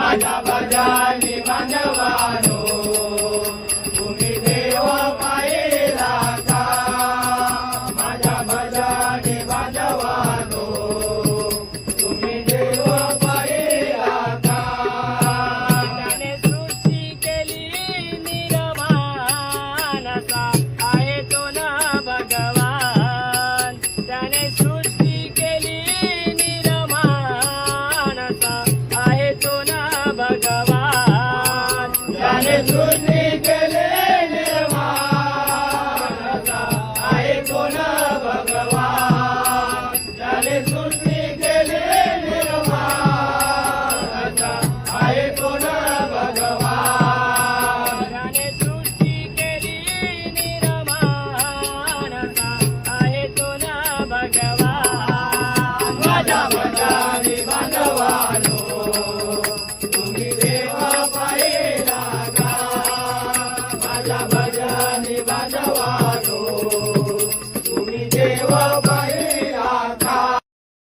माझ्या भजनी बांधवानो तुम्ही देव पाहिला का माझ्या भजनी बांधवानो तुम्ही देव पाहिला का त्याने सृष्टी केली निर्माणसा आहे तो ना भगवान त्याने सृष्टी केली निर्माणसा आहे तो ना भगवान त्याने सृष्टी केले निर्माणसा आहे कोण भगवान त्याने सृष्टी केले निर्माणसा आहे कोण भगवान त्याने सृष्टी केली निर्माणसा आहे तो ना भगवान माझ्या भजनी बांधवानो तुम्ही देव पाहिला का माझ्या भजनी बांधवानो तुम्ही देव पाहिला